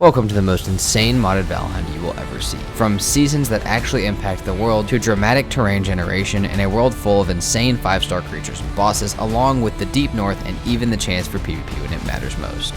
Welcome to the most insane modded Valheim you will ever see. From seasons that actually impact the world to dramatic terrain generation in a world full of insane 5-star creatures and bosses, along with the deep north and even the chance for PvP when it matters most.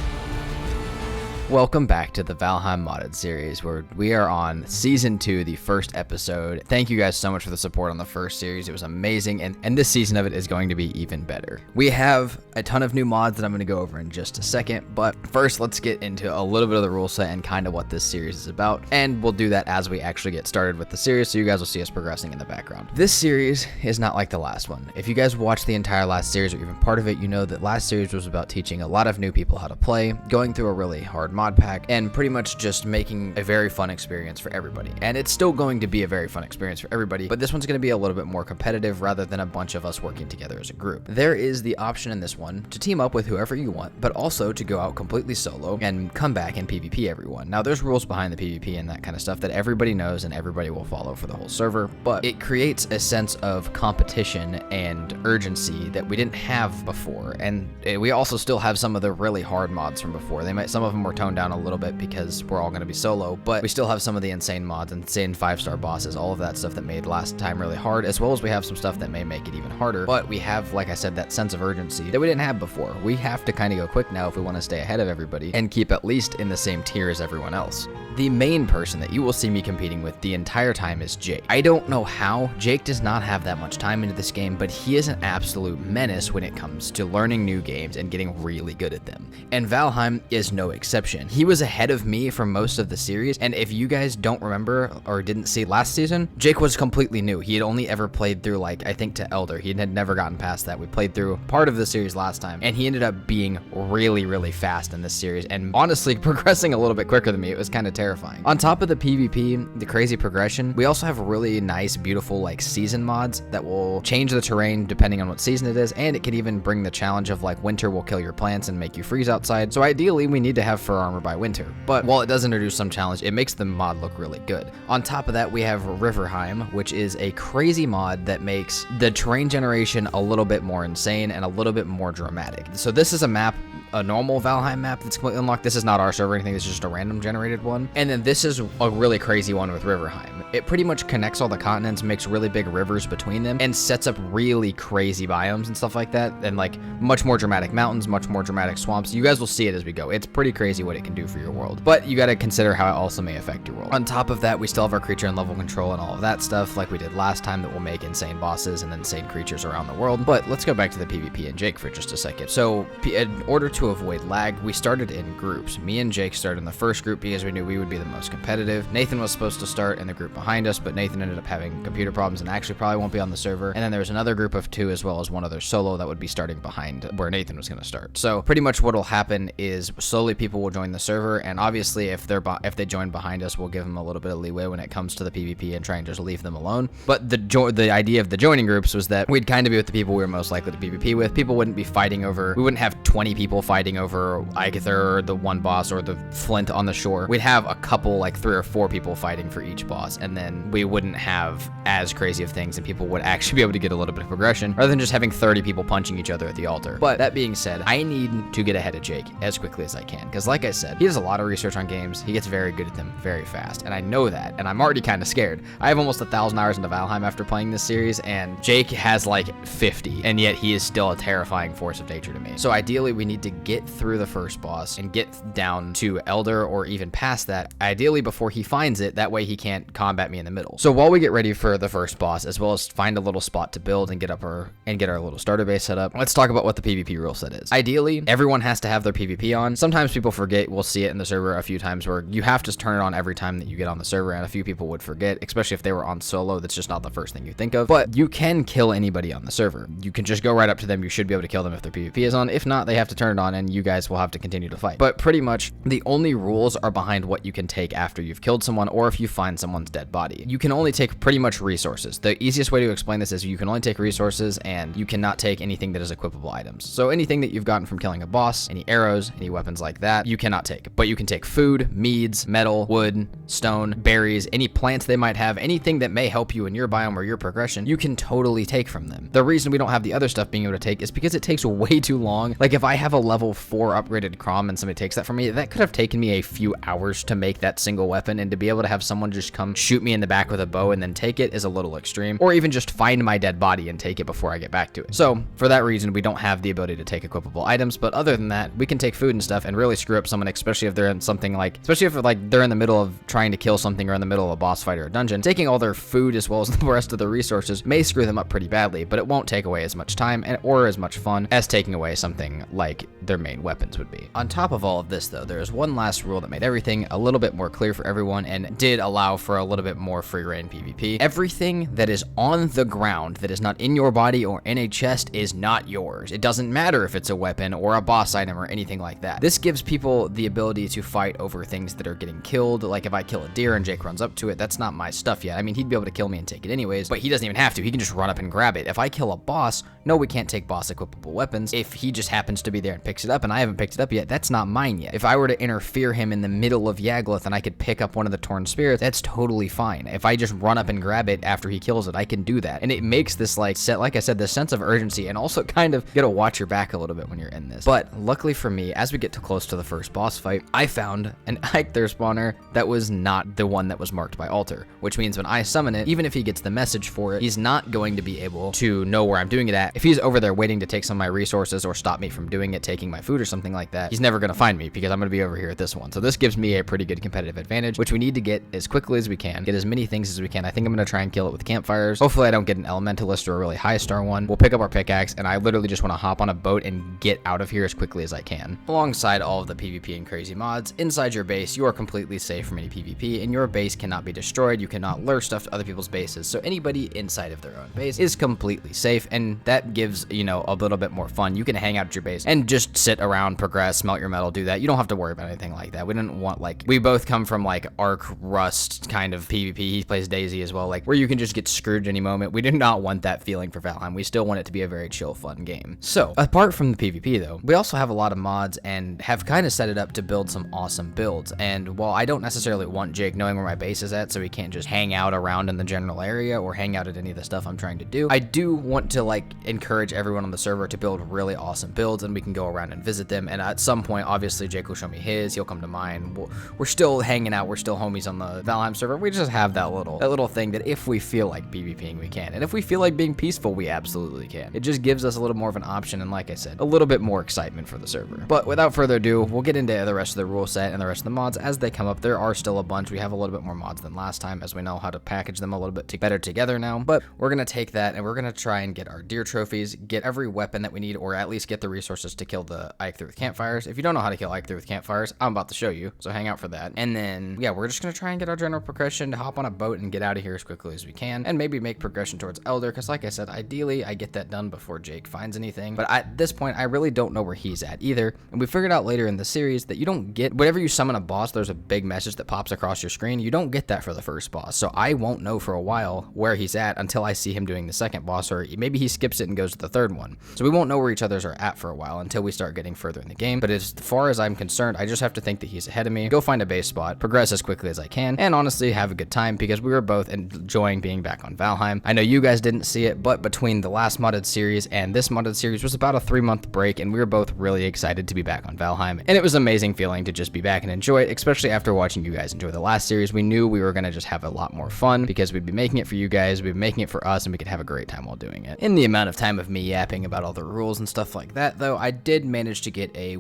Welcome back to the Valheim modded series, where we are on season 2, the first episode. Thank you guys so much for the support on the first series. It was amazing, and this season of it is going to be even better. We have a ton of new mods that I'm going to go over in just a second, but first let's get into a little bit of the rule set and kind of what this series is about, and we'll do that as we actually get started with the series, so you guys will see us progressing in the background. This series is not like the last one. If you guys watched the entire last series or even part of it, you know that last series was about teaching a lot of new people how to play, going through a really hard mod pack, and pretty much just making a very fun experience for everybody. And it's still going to be a very fun experience for everybody, but this one's going to be a little bit more competitive rather than a bunch of us working together as a group. There is the option in this one to team up with whoever you want, but also to go out completely solo and come back and PvP everyone. Now there's rules behind the PvP and that kind of stuff that everybody knows and everybody will follow for the whole server, but it creates a sense of competition and urgency that we didn't have before. And we also still have some of the really hard mods from before. Some of them were toned down a little bit because we're all going to be solo, but we still have some of the insane mods, insane 5-star bosses, all of that stuff that made last time really hard, as well as we have some stuff that may make it even harder. But we have, like I said, that sense of urgency that we didn't have before. We have to kind of go quick now if we want to stay ahead of everybody and keep at least in the same tier as everyone else. The main person that you will see me competing with the entire time is Jake. I don't know how. Jake does not have that much time into this game, but he is an absolute menace when it comes to learning new games and getting really good at them. And Valheim is no exception. He was ahead of me for most of the series, and if you guys don't remember or didn't see last season, Jake was completely new. He had only ever played through, like, I think to Elder. He had never gotten past that. We played through part of the series last time, and he ended up being really, really fast in this series, and honestly progressing a little bit quicker than me. It was kind of terrifying. On top of the PvP, the crazy progression, we also have really nice, beautiful, like, season mods that will change the terrain depending on what season it is, and it can even bring the challenge of, like, winter will kill your plants and make you freeze outside. So ideally, we need to have fur armor by winter, but while it does introduce some challenge, it makes the mod look really good. On top of that, we have Riverheim, which is a crazy mod that makes the terrain generation a little bit more insane and a little bit more dramatic. So this is a map, a normal Valheim map that's completely unlocked. This is not our server or anything, this is just a random generated one. And then this is a really crazy one with Riverheim. It pretty much connects all the continents, makes really big rivers between them, and sets up really crazy biomes and stuff like that, and like much more dramatic mountains, much more dramatic swamps. You guys will see it as we go. It's pretty crazy what it can do for your world, but you got to consider how it also may affect your world. On top of that, we still have our creature and level control and all of that stuff like we did last time that will make insane bosses and insane creatures around the world. But let's go back to the PvP and Jake for just a second. So in order to avoid lag, we started in groups. Me and Jake started in the first group because we knew we would be the most competitive. Nathan was supposed to start in the group behind us, but Nathan ended up having computer problems and actually probably won't be on the server. And then there was another group of 2 as well as one other solo that would be starting behind where Nathan was going to start. So pretty much what will happen is slowly people will join the server, and obviously if they join behind us, we'll give them a little bit of leeway when it comes to the PvP and try and just leave them alone. But the idea of the joining groups was that we'd kind of be with the people we were most likely to PvP with. People wouldn't be fighting over, we wouldn't have 20 people fighting over either the one boss or the flint on the shore. We'd have a couple, like 3 or 4 people fighting for each boss, and then we wouldn't have as crazy of things, and people would actually be able to get a little bit of progression rather than just having 30 people punching each other at the altar. But that being said, I need to get ahead of Jake as quickly as I can, because like I said, he does a lot of research on games. He gets very good at them very fast, and I know that, and I'm already kind of scared. I have almost 1,000 hours into Valheim after playing this series, and Jake has like 50, and yet he is still a terrifying force of nature to me. So ideally, we need to get through the first boss and get down to Elder or even past that, ideally before he finds it. That way he can't combat me in the middle. So while we get ready for the first boss, as well as find a little spot to build and get our little starter base set up, let's talk about what the PvP rule set is. Ideally, everyone has to have their PvP on. Sometimes people forget. We'll see it in the server a few times where you have to turn it on every time that you get on the server, and a few people would forget, especially if they were on solo. That's just not the first thing you think of. But you can kill anybody on the server. You can just go right up to them. You should be able to kill them if their PvP is on. If not, they have to turn it on, and you guys will have to continue to fight. But pretty much the only rules are behind what you can take after you've killed someone or if you find someone's dead body. You can only take pretty much resources. The easiest way to explain this is you can only take resources and you cannot take anything that is equipable items. So anything that you've gotten from killing a boss, any arrows, any weapons like that, you cannot take. But you can take food, meads, metal, wood, stone, berries, any plants they might have, anything that may help you in your biome or your progression, you can totally take from them. The reason we don't have the other stuff being able to take is because it takes way too long. Like if I have a level 4 upgraded Crom and somebody takes that from me, that could have taken me a few hours to make that single weapon, and to be able to have someone just come shoot me in the back with a bow and then take it is a little extreme, or even just find my dead body and take it before I get back to it. So for that reason, we don't have the ability to take equipable items, but other than that, we can take food and stuff and really screw up someone, especially if they're in something like, especially if like they're in the middle of trying to kill something or in the middle of a boss fight or a dungeon. Taking all their food as well as the rest of the resources may screw them up pretty badly, but it won't take away as much time or as much fun as taking away something like their main weapons would be. On top of all of this though, there is one last rule that made everything a little bit more clear for everyone and did allow for a little bit more free reign PvP. Everything that is on the ground that is not in your body or in a chest is not yours. It doesn't matter if it's a weapon or a boss item or anything like that. This gives people the ability to fight over things that are getting killed. Like if I kill a deer and Jake runs up to it, that's not my stuff yet. I mean, he'd be able to kill me and take it anyways, but he doesn't even have to. He can just run up and grab it. If I kill a boss, no, we can't take boss equipable weapons. If he just happens to be there and picks it up and I haven't picked it up yet, that's not mine yet. If I were to interfere him in the middle of Yagluth and I could pick up one of the torn spirits, that's totally fine. If I just run up and grab it after he kills it, I can do that. And it makes this like I said, this sense of urgency, and also kind of gotta watch your back a little bit when you're in this. But luckily for me, as we get too close to the first boss fight, I found an Eikthyr spawner that was not the one that was marked by altar, which means when I summon it, even if he gets the message for it, he's not going to be able to know where I'm doing it at. If he's over there waiting to take some of my resources or stop me from doing it, taking my food or something like that, he's never gonna find me because I'm gonna be over here at this one. So this gives me a pretty good competitive advantage, which we need to get as quickly as we can, get as many things as we can. I think I'm gonna try and kill it with campfires. Hopefully I don't get an elementalist or a really high star one. We'll pick up our pickaxe, and I literally just want to hop on a boat and get out of here as quickly as I can. Alongside all of the PvP and crazy mods, inside your base, you are completely safe from any PvP, and your base cannot be destroyed. You cannot lure stuff to other people's bases, so anybody inside of their own base is completely safe, and that gives, you know, a little bit more fun. You can hang out at your base and just sit around, progress, smelt your metal, do that. You don't have to worry about anything like that. We didn't want, like, we both come from like Arc Rust kind of PvP. He plays Therzie as well, like where you can just get screwed any moment. We did not want that feeling for Valheim. We still want it to be a very chill, fun game. So apart from the PvP though, we also have a lot of mods and have kind of set it up to build some awesome builds. And while I don't necessarily want Jake knowing where my base is at, so he can't just hang out around in the general area or hang out at any of the stuff I'm trying to do, I do want to like encourage everyone on the server to build really awesome builds, and we can go around and visit them. And at some point, obviously Jake will show me his, he'll come to mine. We're still hanging out, we're still homies on the Valheim server. We just have that little thing that if we feel like PvPing, we can. And if we feel like being peaceful, we absolutely can. It just gives us a little more of an option, and like I said, a little bit more excitement for the server. But without further ado, we'll get into the rest of the rule set and the rest of the mods as they come up. There are still a bunch. We have a little bit more mods than last time, as we know how to package them a little bit better together now. But we're gonna take that and we're gonna try and get our deer trophies, get every weapon that we need, or at least get the resources to kill the Eikthyr with campfires. If you don't know how to kill Eikthyr with campfires, I'm about to show you, so hang out for that. And then yeah, we're just gonna try and get our general progression to hop on a boat and get out of here as quickly as we can, and maybe make progression towards Elder, because like I said, ideally I get that done before Jake finds anything. But at this point, I really don't know where he's at either. And we figured out later in the series that you don't get, whenever you summon a boss, there's a big message that pops across your screen. You don't get that for the first boss, so I won't know for a while where he's at until I see him doing the second boss, or maybe he skips it and goes to the third one. So we won't know where each other's are at for a while until we start getting further in the game. But as far as I'm concerned, I just have to think that he's ahead of me, go find a base spot, progress as quickly as I can, and honestly have a good time, because we were both enjoying being back on Valheim. I know you guys didn't see it, but between the last modded series and this modded series was about a 3-month break, and we were both really excited to be back on Valheim. And it was an amazing feeling to just be back and enjoy it, especially after watching you guys enjoy the last series. We knew we were going to just have a lot more fun because we'd be making it for you guys, we'd be making it for us, and we could have a great time while doing it. In the amount of time of me yapping about all the rules and stuff like that, though, I did manage to get a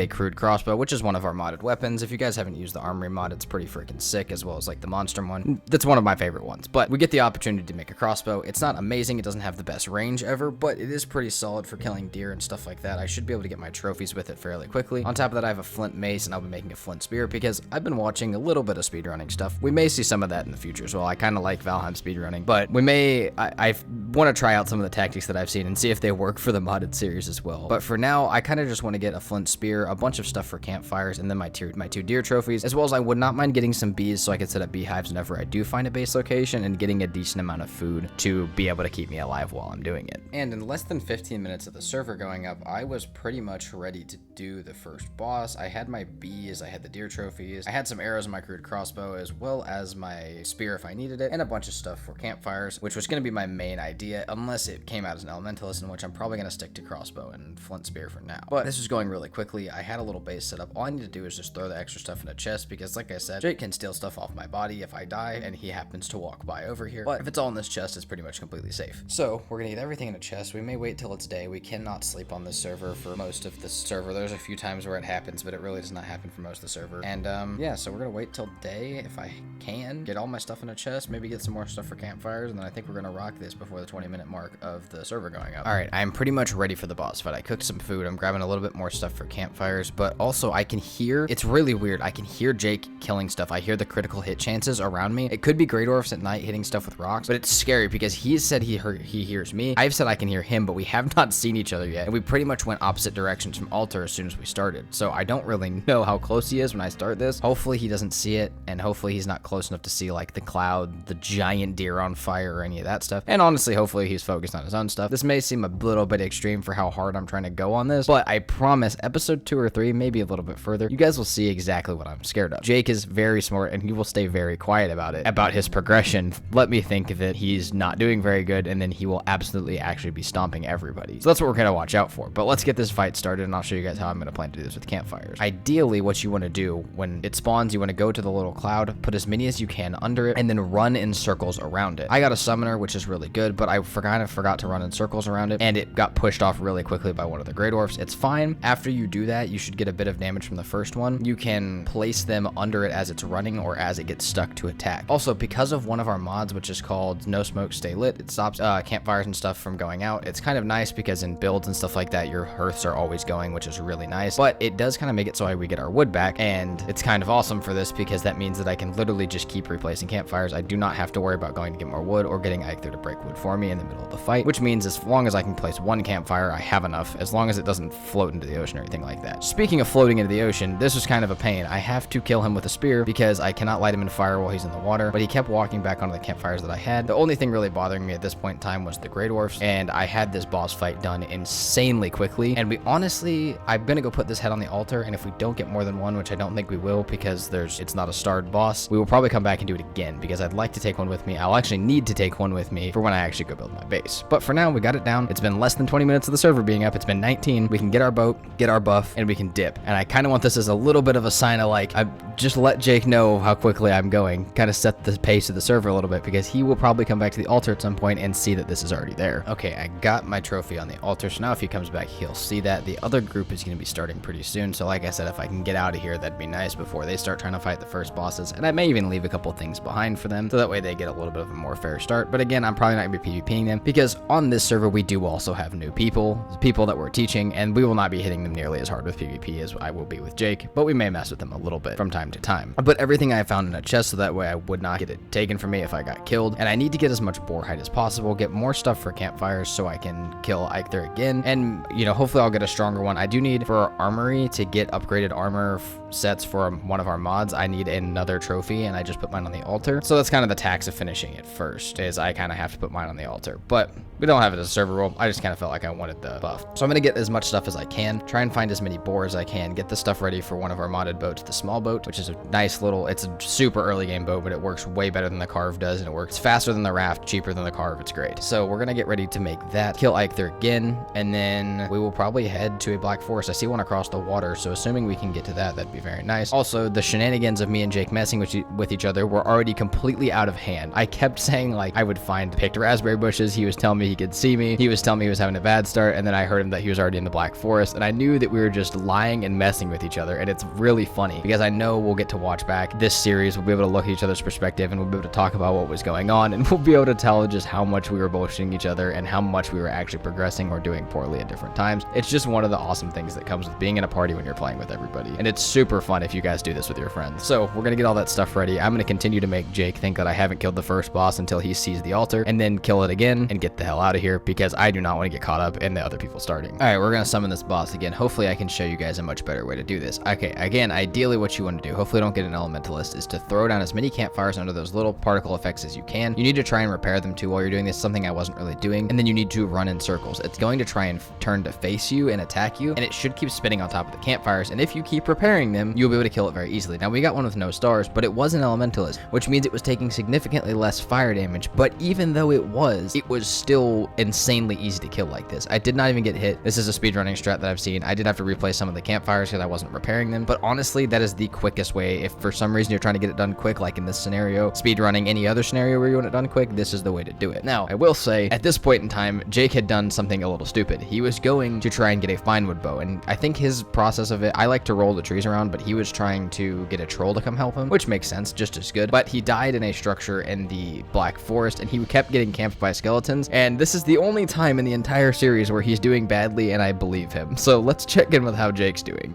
crude crossbow, which is one of our modded weapons. If you guys haven't used the Armory mod, it's pretty freaking sick, as well as like the Monstrum one. That's one of my favorite ones. But we get the opportunity to make a crossbow. It's not amazing, it doesn't have the best range ever, but it is pretty solid for killing deer and stuff like that. I should be able to get my trophies with it fairly quickly. On top of that, I have a flint mace, and I'll be making a flint spear because I've been watching a little bit of speedrunning stuff. We may see some of that in the future as well. I kind of like Valheim speedrunning, but we may, I want to try out some of the tactics that I've seen and see if they work for the modded series as well. But for now, I kind of just want to get a flint spear, a bunch of stuff for campfires, and then my my 2 deer trophies, as well as I would not mind getting some bees so I could set up beehives whenever I do find a base location, and getting a decent amount of food to be able to keep me alive while I'm doing it. And in less than 15 minutes of the server going up, I was pretty much ready to do the first boss. I had my bees, I had the deer trophies, I had some arrows in my crude crossbow, as well as my spear if I needed it, and a bunch of stuff for campfires, which was going to be my main idea, unless it came out as an elementalist, in which I'm probably going to stick to crossbow and flint spear for now. But this was going really quickly. I had a little base set up. All I need to do is just throw the extra stuff in a chest, because like I said, Jake can steal stuff off my body if I die and he happens to walk by over here. But if it's all in this chest, it's pretty much completely safe. So we're gonna get everything in a chest. We may wait till it's day. We cannot sleep on this server for most of the server. There's a few times where it happens, but it really does not happen for most of the server. And yeah, so we're gonna wait till day if I can get all my stuff in a chest, maybe get some more stuff for campfires, and then I think we're gonna rock this before the 20-minute mark of the server going up. All right, I'm pretty much ready for the boss fight. I cooked some food. I'm grabbing a little bit more stuff for campfires, but also I can hear, it's really weird, I can hear Jake killing stuff. I hear the critical hit chances around me. It could be Grey Dwarfs at night hitting stuff with rocks, but it's scary because he said he hears me. I've said I can hear him, but we have not seen each other yet, and we pretty much went opposite directions from altar as soon as we started. So I don't really know how close he is when I start this. Hopefully he doesn't see it, and hopefully he's not close enough to see like the cloud, the giant deer on fire, or any of that stuff. And honestly, hopefully he's focused on his own stuff. This may seem a little bit extreme for how hard I'm trying to go on this, but I promise episode 2 or 3, maybe a little bit further, you guys will see exactly what I'm scared of. Jake is very smart, and he will stay very quiet about it, about his progression. Let me think that he's not doing very good, and then he will absolutely actually be stomping everybody. So that's what we're gonna watch out for. But let's get this fight started, and I'll show you guys how I'm gonna plan to do this with campfires. Ideally, what you want to do when it spawns, you want to go to the little cloud, put as many as you can under it, and then run in circles around it. I got a summoner, which is really good, but I forgot to run in circles around it, and it got pushed off really quickly by one of the Grey Dwarfs. It's fine. After you do that, you should get a bit of damage from the first one. You can place them under it as it's running or as it gets stuck to attack. Also, because of one of our mods, which is called No Smoke Stay Lit, it stops campfires and stuff from going out. It's kind of nice because in builds and stuff like that, your hearths are always going, which is really nice, but it does kind of make it so we get our wood back, and it's kind of awesome for this because that means that I can literally just keep replacing campfires. I do not have to worry about going to get more wood or getting Eikthyr to break wood for me in the middle of the fight, which means as long as I can place one campfire, I have enough, as long as it doesn't float into the ocean or anything like that. Speaking of floating into the ocean, this was kind of a pain. I have to kill him with a spear because I cannot light him in fire while he's in the water, but he kept walking back onto the campfires that I had. The only thing really bothering me at this point in time was the Grey Dwarfs, and I had this boss fight done insanely quickly, and I'm gonna go put this head on the altar, and if we don't get more than one, which I don't think we will because it's not a starred boss, we will probably come back and do it again because I'd like to take one with me. I'll actually need to take one with me for when I actually go build my base. But for now, we got it down. It's been less than 20 minutes of the server being up. It's been 19. We can get our boat, get our buff, and we can dip. And I kind of want this as a little bit of a sign of like, I just let Jake know how quickly I'm going, kind of set the pace of the server a little bit because he will probably come back to the altar at some point and see that this is already there. Okay, I got my trophy on the altar, so now if he comes back, he'll see that. The other group is going to be starting pretty soon, so like I said, if I can get out of here, that'd be nice before they start trying to fight the first bosses, and I may even leave a couple things behind for them, so that way they get a little bit of a more fair start. But again, I'm probably not going to be PvPing them, because on this server, we do also have new people that we're teaching, and we will not be hitting them nearly as hard with PvP as I will be with Jake, but we may mess with them a little bit from time to time. I put everything I found in a chest, so that way I would not get it taken from me if I got killed, and I need to get as much boar hide as possible, get more stuff for campfires so I can kill Eikthyr again, and, you know, hopefully I'll get a stronger one. I do need, for our armory, to get upgraded armor sets for one of our mods, I need another trophy, and I just put mine on the altar. So that's kind of the tax of finishing it first, is I kind of have to put mine on the altar, but we don't have it as a server rule. I just kind of felt like I wanted the buff. So I'm going to get as much stuff as I can, try and find as many boar as I can, get the stuff ready for one of our modded boats, the small boat, which is a nice little, it's a super early game boat, but it works way better than the carve does, and it works faster than the raft, cheaper than the carve. It's great. So we're going to get ready to make that, kill Eikthyr again, and then we will probably head to a black forest. I see one across the water, so assuming we can get to that, that'd be very nice. Also, the shenanigans of me and Jake messing with each other were already completely out of hand. I kept saying like I would find picked raspberry bushes. He was telling me he could see me. He was telling me he was having a bad start, and then I heard him that he was already in the black forest, and I knew that we were just lying and messing with each other, and it's really funny because I know we'll get to watch back this series. We'll be able to look at each other's perspective, and we'll be able to talk about what was going on, and we'll be able to tell just how much we were bullshitting each other and how much we were actually progressing or doing poorly at different times. It's just one of the awesome things that comes with being in a party when you're playing with everybody, and it's super fun if you guys do this with your friends. So we're gonna get all that stuff ready. I'm gonna continue to make Jake think that I haven't killed the first boss until he sees the altar, and then kill it again and get the hell out of here because I do not want to get caught up in the other people starting. All right, we're gonna summon this boss again. Hopefully I can show you guys a much better way to do this. Okay, I again, ideally what you want to do, hopefully don't get an elementalist, is to throw down as many campfires under those little particle effects as you can. You need to try and repair them too while you're doing this, something I wasn't really doing. And then you need to run in circles. It's going to try and turn to face you and attack you, and it should keep spinning on top of the campfires. And if you keep repairing them, you'll be able to kill it very easily. Now we got one with no stars, but it was an elementalist, which means it was taking significantly less fire damage. But even though it was still insanely easy to kill like this. I did not even get hit. This is a speedrunning strat that I've seen. I did have to replace some of the campfires because I wasn't repairing them. But honestly, that is the quickest way. If for some reason you're trying to get it done quick, like in this scenario, speedrunning any other scenario where you want it done quick, this is the way to do it. Now, I will say, at this point in time, Jake had done something a little stupid. He was going to try and get a finewood bow, and I think his process of it, I like to roll the trees around, but he was trying to get a troll to come help him, which makes sense, just as good. But he died in a structure in the Black Forest, and he kept getting camped by skeletons, and this is the only time in the entire series where he's doing badly, and I believe him. So let's check in with how Jake's doing.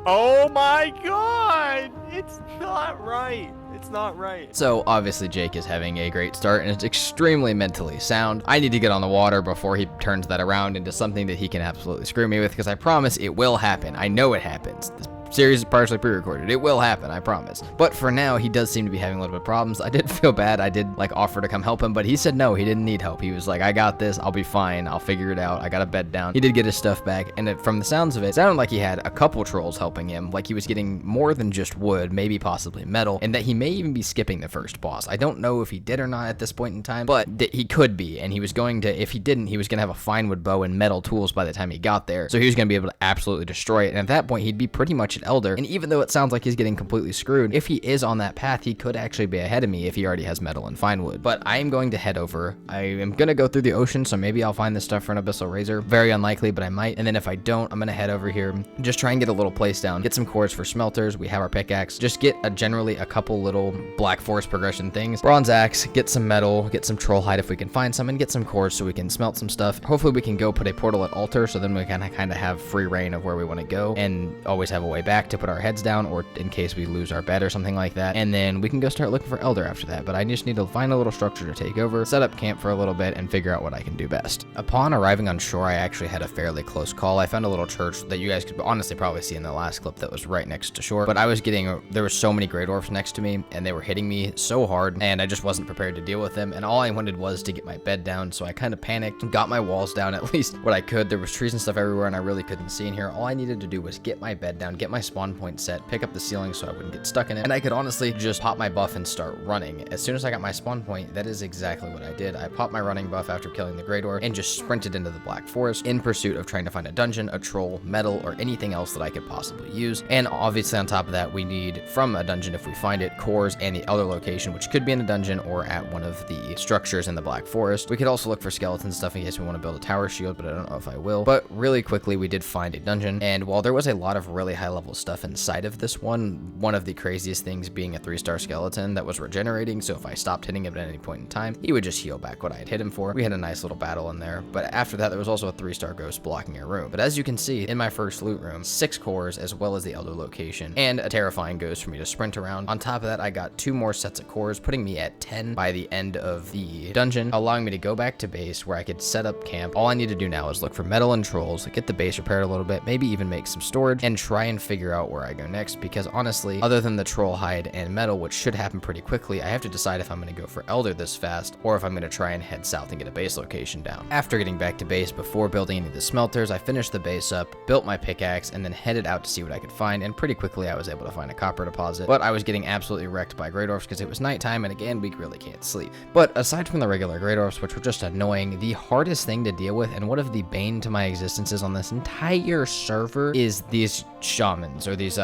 Oh my god! It's not right. It's not right. So obviously Jake is having a great start and it's extremely mentally sound. I need to get on the water before he turns that around into something that he can absolutely screw me with, because I promise it will happen. I know it happens. This series is partially pre-recorded. It will happen, I promise. But for now, he does seem to be having a little bit of problems. I did feel bad. I did like offer to come help him, but he said no, he didn't need help. He was like, I got this. I'll be fine. I'll figure it out. I got a bed down. He did get his stuff back, and from the sounds of it, it sounded like he had a couple trolls helping him, like he was getting more than just wood, maybe possibly metal, and that he may even be skipping the first boss. I don't know if he did or not at this point in time, but he could be, and he was going to, if he didn't, he was going to have a finewood bow and metal tools by the time he got there, so he was going to be able to absolutely destroy it, and at that point, he'd be pretty much an elder. And even though it sounds like he's getting completely screwed, if he is on that path, he could actually be ahead of me if he already has metal and fine wood. But I am going to head over. I am going to go through the ocean, so maybe I'll find this stuff for an abyssal razor. Very unlikely, but I might. And then if I don't, I'm going to head over here, just try and get a little place down, get some cores for smelters. We have our pickaxe. Just get generally a couple little Black Forest progression things. Bronze axe, get some metal, get some troll hide if we can find some, and get some cores so we can smelt some stuff. Hopefully we can go put a portal at altar, so then we can kind of have free reign of where we want to go and always have a way back to put our heads down, or in case we lose our bed or something like that. And then we can go start looking for elder after that. But I just need to find a little structure to take over, set up camp for a little bit, and figure out what I can do best. Upon arriving on shore, I actually had a fairly close call. I found a little church that you guys could honestly probably see in the last clip that was right next to shore. But I was there were so many great dwarfs next to me, and they were hitting me so hard, and I just wasn't prepared to deal with them. And all I wanted was to get my bed down, so I kind of panicked, got my walls down at least what I could. There was trees and stuff everywhere, and I really couldn't see in here. All I needed to do was get my bed down, get my spawn point set, pick up the ceiling so I wouldn't get stuck in it, and I could honestly just pop my buff and start running. As soon as I got my spawn point, that is exactly what I did. I popped my running buff after killing the Grey Dwarf and just sprinted into the Black Forest in pursuit of trying to find a dungeon, a troll, metal, or anything else that I could possibly use. And obviously on top of that, we need, from a dungeon if we find it, cores and the other location, which could be in a dungeon or at one of the structures in the Black Forest. We could also look for skeleton stuff in case we want to build a tower shield, but I don't know if I will. But really quickly, we did find a dungeon, and while there was a lot of really high level stuff inside of this one of the craziest things being a 3-star skeleton that was regenerating, so if I stopped hitting him at any point in time, he would just heal back what I had hit him for. We had a nice little battle in there, but after that, there was also a 3-star ghost blocking a room. But as you can see, in my first loot room, 6 cores as well as the elder location, and a terrifying ghost for me to sprint around. On top of that, I got 2 more sets of cores, putting me at 10 by the end of the dungeon, allowing me to go back to base where I could set up camp. All I need to do now is look for metal and trolls, get the base repaired a little bit, maybe even make some storage, and try and figure out where I go next, because honestly, other than the troll hide and metal, which should happen pretty quickly, I have to decide if I'm going to go for elder this fast, or if I'm going to try and head south and get a base location down. After getting back to base, before building any of the smelters, I finished the base up, built my pickaxe, and then headed out to see what I could find, and pretty quickly I was able to find a copper deposit, but I was getting absolutely wrecked by Grey Dwarfs because it was nighttime, and again, we really can't sleep. But aside from the regular Grey Dwarfs, which were just annoying, the hardest thing to deal with, and one of the bane to my existences on this entire server, is these shamans, or these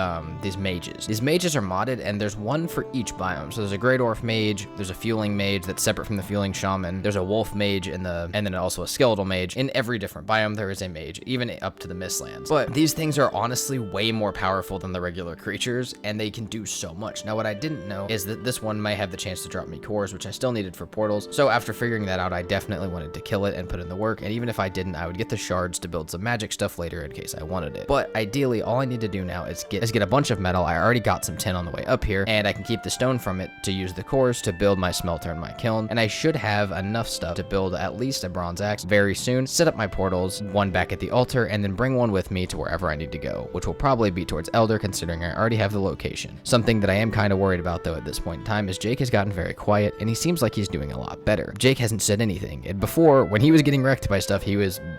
mages. These mages are modded, and there's one for each biome. So there's a Grey Dwarf mage, there's a fueling mage that's separate from the fueling shaman, there's a wolf mage and then also a skeletal mage. In every different biome there is a mage, even up to the Mistlands. But these things are honestly way more powerful than the regular creatures, and they can do so much. Now what I didn't know is that this one might have the chance to drop me cores, which I still needed for portals. So after figuring that out, I definitely wanted to kill it and put in the work, and even if I didn't, I would get the shards to build some magic stuff later in case I wanted it. But ideally, all I need to do now now is get a bunch of metal. I already got some tin on the way up here, and I can keep the stone from it to use the cores to build my smelter and my kiln, and I should have enough stuff to build at least a bronze axe very soon, set up my portals, one back at the altar, and then bring one with me to wherever I need to go, which will probably be towards Elder, considering I already have the location. Something that I am kind of worried about though at this point in time is Jake has gotten very quiet, and he seems like he's doing a lot better. Jake hasn't said anything, and before, when he was getting wrecked by stuff,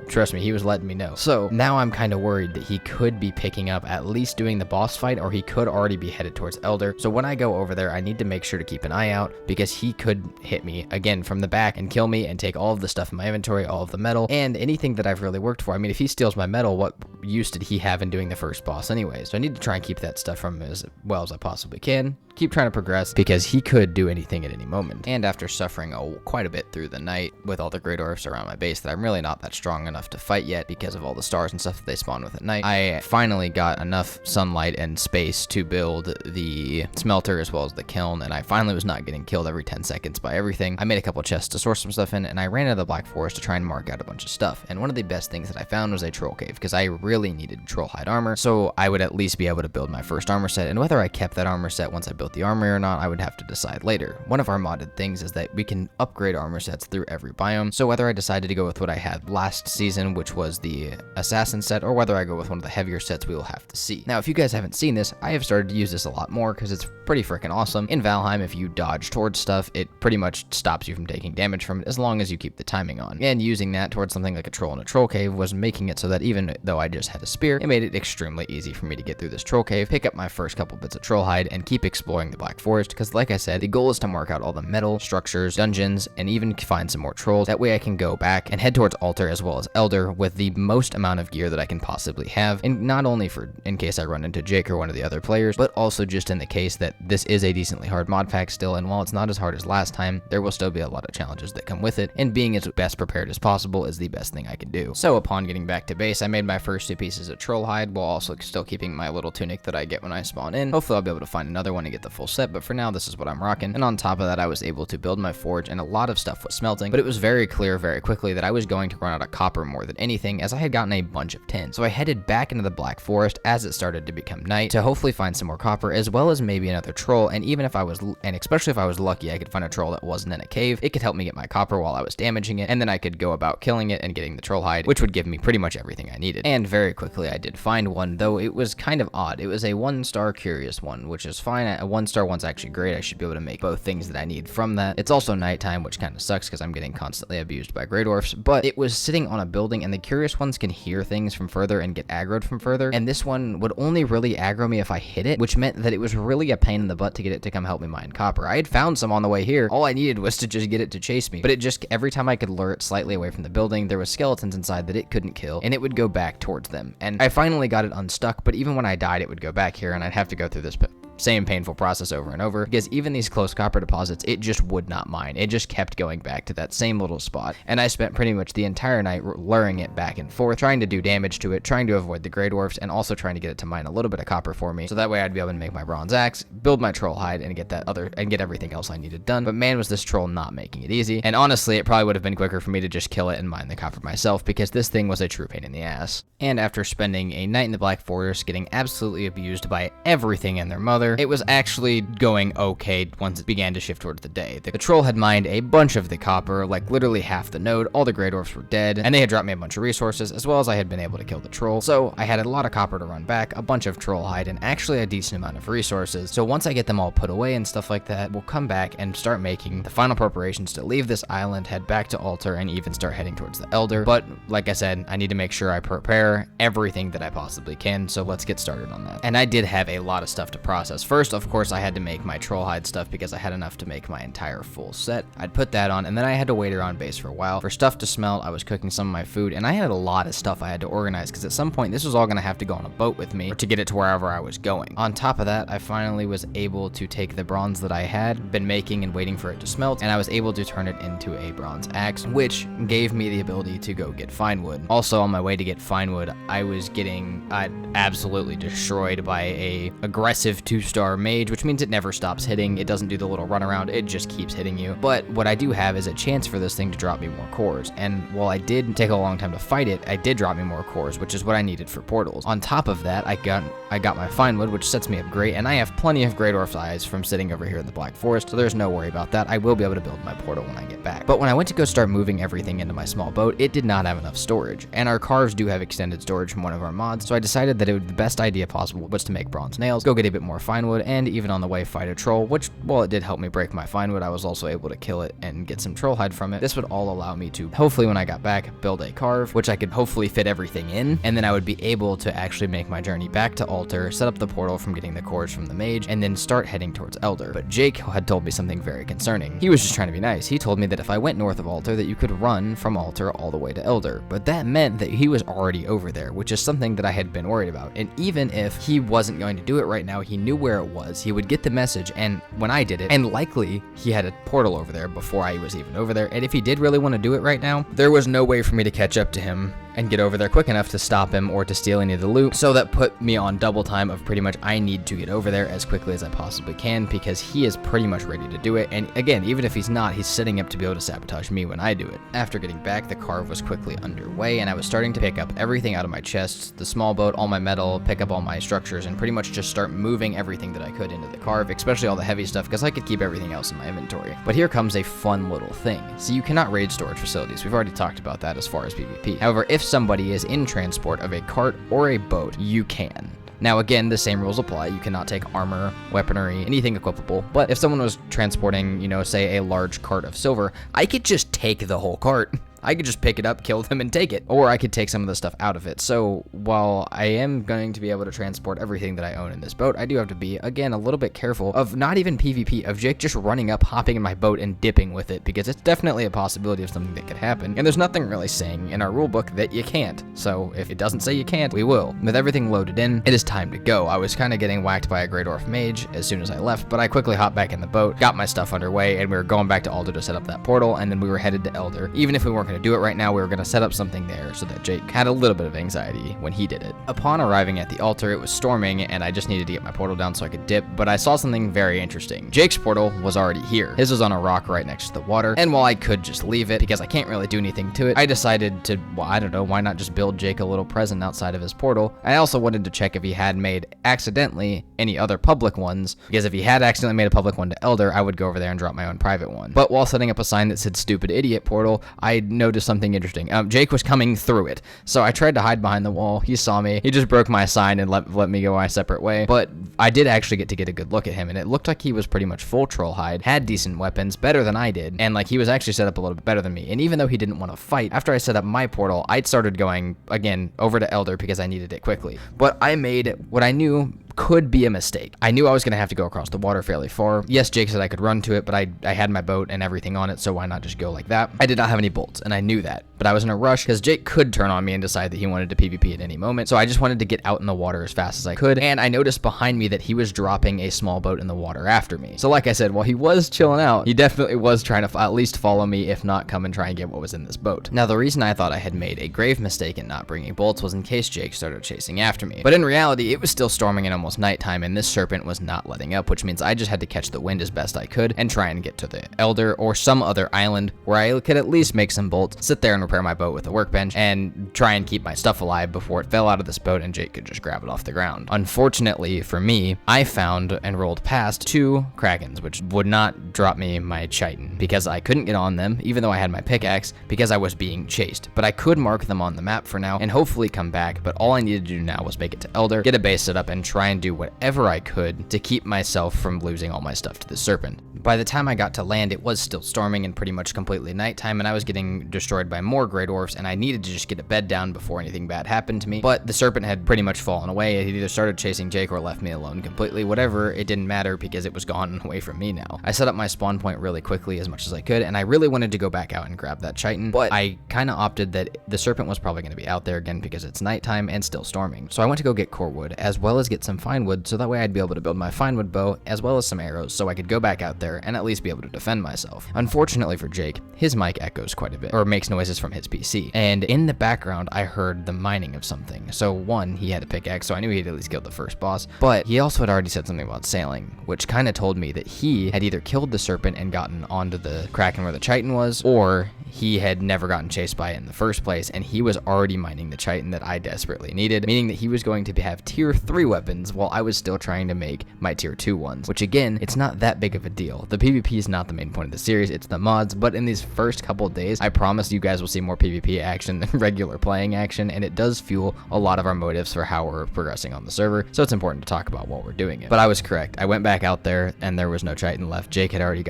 trust me, he was letting me know. So now I'm kind of worried that he could be picking up at least doing the boss fight, or he could already be headed towards Elder. So when I go over there, I need to make sure to keep an eye out, because he could hit me again from the back and kill me and take all of the stuff in my inventory, all of the metal, and anything that I've really worked for. I mean, if he steals my metal, what use did he have in doing the first boss anyway? So I need to try and keep that stuff from him as well as I possibly can. Keep trying to progress, because he could do anything at any moment. And after suffering quite a bit through the night with all the great dwarfs around my base that I'm really not that strong enough to fight yet because of all the stars and stuff that they spawn with at night, I finally got enough sunlight and space to build the smelter as well as the kiln, and I finally was not getting killed every 10 seconds by everything. I made a couple chests to store some stuff in, and I ran into the Black Forest to try and mark out a bunch of stuff. And one of the best things that I found was a troll cave, because I really needed troll hide armor, so I would at least be able to build my first armor set. And whether I kept that armor set once I built the armory or not, I would have to decide later. One of our modded things is that we can upgrade armor sets through every biome, so whether I decided to go with what I had last season, which was the assassin set, or whether I go with one of the heavier sets, we will have to see. Now, if you guys haven't seen this, I have started to use this a lot more because it's pretty freaking awesome. In Valheim, if you dodge towards stuff, it pretty much stops you from taking damage from it as long as you keep the timing on. And using that towards something like a troll in a troll cave was making it so that even though I just had a spear, it made it extremely easy for me to get through this troll cave, pick up my first couple bits of troll hide, and keep exploring the Black Forest, because like I said, the goal is to mark out all the metal, structures, dungeons, and even find some more trolls. That way I can go back and head towards Altar as well as Elder with the most amount of gear that I can possibly have, and not only in case I run into Jake or one of the other players, but also just in the case that this is a decently hard mod pack still, and while it's not as hard as last time, there will still be a lot of challenges that come with it, and being as best prepared as possible is the best thing I can do. So upon getting back to base, I made my first 2 pieces of troll hide while also still keeping my little tunic that I get when I spawn in. Hopefully I'll be able to find another one and get the full set, but for now this is what I'm rocking. And on top of that, I was able to build my forge, and a lot of stuff was smelting, but it was very clear very quickly that I was going to run out of copper more than anything, as I had gotten a bunch of tin. So I headed back into the Black Forest as it started to become night to hopefully find some more copper, as well as maybe another troll, and especially if I was lucky, I could find a troll that wasn't in a cave. It could help me get my copper while I was damaging it, and then I could go about killing it and getting the troll hide, which would give me pretty much everything I needed. And very quickly I did find one, though it was kind of odd. It was a 1-star curious one, which is fine. A 1-star one's actually great. I should be able to make both things that I need from that. It's also nighttime, which kind of sucks because I'm getting constantly abused by Grey Dwarfs, but it was sitting on a building, and the curious ones can hear things from further and get aggroed from further, and this one would only really aggro me if I hit it, which meant that it was really a pain in the butt to get it to come help me mine copper. I had found some on the way here. All I needed was to just get it to chase me, but it just, every time I could lure it slightly away from the building, there was skeletons inside that it couldn't kill, and it would go back towards them. And I finally got it unstuck, but even when I died, it would go back here, and I'd have to go through this same painful process over and over, because even these close copper deposits, it just would not mine. It just kept going back to that same little spot, and I spent pretty much the entire night luring it back and forth, trying to do damage to it, trying to avoid the Grey Dwarfs, and also trying to get it to mine a little bit of copper for me, so that way I'd be able to make my bronze axe, build my troll hide, and get everything else I needed done. But man, was this troll not making it easy, and honestly, it probably would have been quicker for me to just kill it and mine the copper myself, because this thing was a true pain in the ass. And after spending a night in the Black Forest, getting absolutely abused by everything and their mother, it was actually going okay once it began to shift towards the day. The troll had mined a bunch of the copper, like literally half the node. All the Grey Dwarfs were dead, and they had dropped me a bunch of resources, as well as I had been able to kill the troll. So I had a lot of copper to run back, a bunch of troll hide, and actually a decent amount of resources. So once I get them all put away and stuff like that, we'll come back and start making the final preparations to leave this island, head back to Altar, and even start heading towards the Elder. But like I said, I need to make sure I prepare everything that I possibly can, so let's get started on that. And I did have a lot of stuff to process. First, of course, I had to make my troll hide stuff because I had enough to make my entire full set. I'd put that on, and then I had to wait around base for a while for stuff to smelt. I was cooking some of my food, and I had a lot of stuff I had to organize because at some point this was all going to have to go on a boat with me to get it to wherever I was going. On top of that, I finally was able to take the bronze that I had been making and waiting for it to smelt, and I was able to turn it into a bronze axe, which gave me the ability to go get fine wood. Also, on my way to get fine wood, I was getting absolutely destroyed by a aggressive 2 2-star mage, which means it never stops hitting. It doesn't do the little runaround, it just keeps hitting you. But what I do have is a chance for this thing to drop me more cores, and while I did take a long time to fight it, I did drop me more cores, which is what I needed for portals. On top of that, I got my fine wood, which sets me up great, and I have plenty of Grey Dwarf's eyes from sitting over here in the Black Forest, so there's no worry about that. I will be able to build my portal when I get back. But when I went to go start moving everything into my small boat, it did not have enough storage, and our carves do have extended storage from one of our mods, so I decided that the best idea possible was to make bronze nails, go get a bit more fine wood, and even on the way fight a troll, which, while it did help me break my fine wood, I was also able to kill it and get some troll hide from it. This would all allow me to, hopefully when I got back, build a carve, which I could hopefully fit everything in, and then I would be able to actually make my journey back to Altar, set up the portal from getting the cores from the mage, and then start heading towards Elder. But Jake had told me something very concerning. He was just trying to be nice. He told me that if I went north of Altar, that you could run from Altar all the way to Elder, but that meant that he was already over there, which is something that I had been worried about. And even if he wasn't going to do it right now, he knew where it was, he would get the message, and when I did it, and likely he had a portal over there before I was even over there, and if he did really want to do it right now, there was no way for me to catch up to him and get over there quick enough to stop him or to steal any of the loot, so that put me on double time of pretty much I need to get over there as quickly as I possibly can, because he is pretty much ready to do it, and again, even if he's not, he's setting up to be able to sabotage me when I do it. After getting back, the carve was quickly underway, and I was starting to pick up everything out of my chests, the small boat, all my metal, pick up all my structures, and pretty much just start moving everything that I could into the carve, especially all the heavy stuff, because I could keep everything else in my inventory. But here comes a fun little thing. So you cannot raid storage facilities. We've already talked about that as far as PvP. However, if somebody is in transport of a cart or a boat, you can. Now again, the same rules apply. You cannot take armor, weaponry, anything equipable. But if someone was transporting, you know, say a large cart of silver, I could just take the whole cart. I could just pick it up, kill them, and take it. Or I could take some of the stuff out of it. So while I am going to be able to transport everything that I own in this boat, I do have to be, again, a little bit careful of not even PvP, of Jake just running up, hopping in my boat, and dipping with it, because it's definitely a possibility of something that could happen. And there's nothing really saying in our rulebook that you can't. So if it doesn't say you can't, we will. With everything loaded in, it is time to go. I was kind of getting whacked by a Grey Dwarf mage as soon as I left, but I quickly hopped back in the boat, got my stuff underway, and we were going back to Alder to set up that portal, and then we were headed to Elder. Even if we weren't going to do it right now, we were going to set up something there so that Jake had a little bit of anxiety when he did it. Upon arriving at the altar, it was storming, and I just needed to get my portal down so I could dip, but I saw something very interesting. Jake's portal was already here. His was on a rock right next to the water, and while I could just leave it because I can't really do anything to it, I decided to, well, I don't know, why not just build Jake a little present outside of his portal? I also wanted to check if he had made accidentally any other public ones, because if he had accidentally made a public one to Elder, I would go over there and drop my own private one. But while setting up a sign that said stupid idiot portal, I noticed something interesting. Jake was coming through it, so I tried to hide behind the wall. He saw me. He just broke my sign and let me go my separate way. But I did actually get a good look at him, and it looked like he was pretty much full troll hide, had decent weapons, better than I did, and like he was actually set up a little bit better than me. And even though he didn't want to fight, after I set up my portal, I started going again over to Elder because I needed it quickly. But I made what I knew could be a mistake. I knew I was going to have to go across the water fairly far. Yes, Jake said I could run to it, but I had my boat and everything on it, so why not just go like that? I did not have any bolts, and I knew that, but I was in a rush because Jake could turn on me and decide that he wanted to PvP at any moment, so I just wanted to get out in the water as fast as I could, and I noticed behind me that he was dropping a small boat in the water after me. So like I said, while he was chilling out, he definitely was trying to at least follow me, if not come and try and get what was in this boat. Now, the reason I thought I had made a grave mistake in not bringing bolts was in case Jake started chasing after me, but in reality, it was still storming and almost nighttime, and this serpent was not letting up, which means I just had to catch the wind as best I could and try and get to the Elder or some other island where I could at least make some bolts, sit there and repair my boat with a workbench, and try and keep my stuff alive before it fell out of this boat and Jake could just grab it off the ground. Unfortunately for me, I found and rolled past 2 krakens, which would not drop me my chitin because I couldn't get on them, even though I had my pickaxe, because I was being chased. But I could mark them on the map for now and hopefully come back, but all I needed to do now was make it to Elder, get a base set up, and try and do whatever I could to keep myself from losing all my stuff to the serpent. By the time I got to land, it was still storming and pretty much completely nighttime, and I was getting destroyed by more Grey Dwarfs, and I needed to just get a bed down before anything bad happened to me. But the serpent had pretty much fallen away. It either started chasing Jake or left me alone completely. Whatever, it didn't matter because it was gone away from me now. I set up my spawn point really quickly as much as I could, and I really wanted to go back out and grab that chitin, but I kind of opted that the serpent was probably going to be out there again because it's nighttime and still storming. So I went to go get core wood as well as get some fine wood, so that way I'd be able to build my fine wood bow as well as some arrows so I could go back out there and at least be able to defend myself. Unfortunately for Jake, his mic echoes quite a bit, or makes noises from his PC, and in the background I heard the mining of something. So one, he had a pickaxe, so I knew he'd at least killed the first boss, but he also had already said something about sailing, which kind of told me that he had either killed the serpent and gotten onto the kraken where the chitin was, or he had never gotten chased by it in the first place, and he was already mining the chitin that I desperately needed, meaning that he was going to have tier 3 weapons while I was still trying to make my tier 2 ones, which again, it's not that big of a deal. The PvP is not the main point of the series, it's the mods, but in these first couple days, I promise you guys will see more PvP action than regular playing action, and it does fuel a lot of our motives for how we're progressing on the server, so it's important to talk about while we're doing it. But I was correct. I went back out there, and there was no chitin left. Jake had already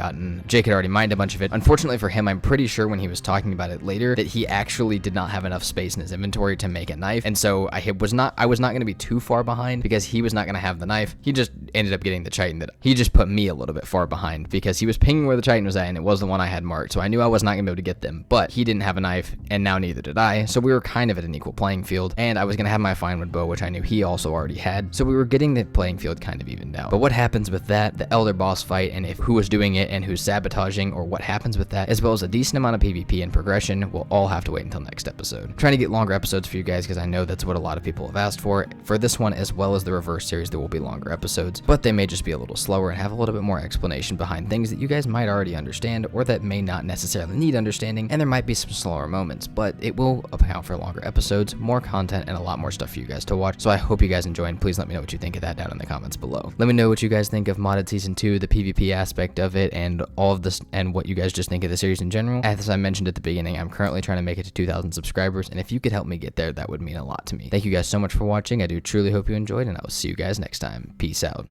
mined a bunch of it. Unfortunately for him, I'm pretty sure when he was talking about it later that he actually did not have enough space in his inventory to make a knife, and so I was not going to be too far behind because he was not going to have the knife. He just ended up getting the chitin that he just put me a little bit far behind because he was pinging where the chitin was at, and it was the one I had marked, so I knew I was not going to be able to get them, but he didn't have a knife, and now neither did I, so we were kind of at an equal playing field, and I was going to have my fine wood bow, which I knew he also already had, so we were getting the playing field kind of evened out. But what happens with that, the elder boss fight, and if who was doing it and who's sabotaging, or what happens with that, as well as a decent amount of PvP and progression, we'll all have to wait until next episode. I'm trying to get longer episodes for you guys because I know that's what a lot of people have asked for this one, as well as the reverse series. There will be longer episodes, but they may just be a little slower and have a little bit more explanation behind things that you guys might already understand or that may not necessarily need understanding, and there might be some slower moments, but it will account for longer episodes, more content, and a lot more stuff for you guys to watch. So I hope you guys enjoy, and please let me know what you think of that down in the comments below. Let me know what you guys think of modded season 2, the PvP aspect of it, and all of this, and what you guys just think of the series in general. As I mentioned at the beginning, I'm currently trying to make it to 2,000 subscribers, and if you could help me get there, that would mean a lot to me. Thank you guys so much for watching. I do truly hope you enjoyed, and I will see you guys next time. Peace out.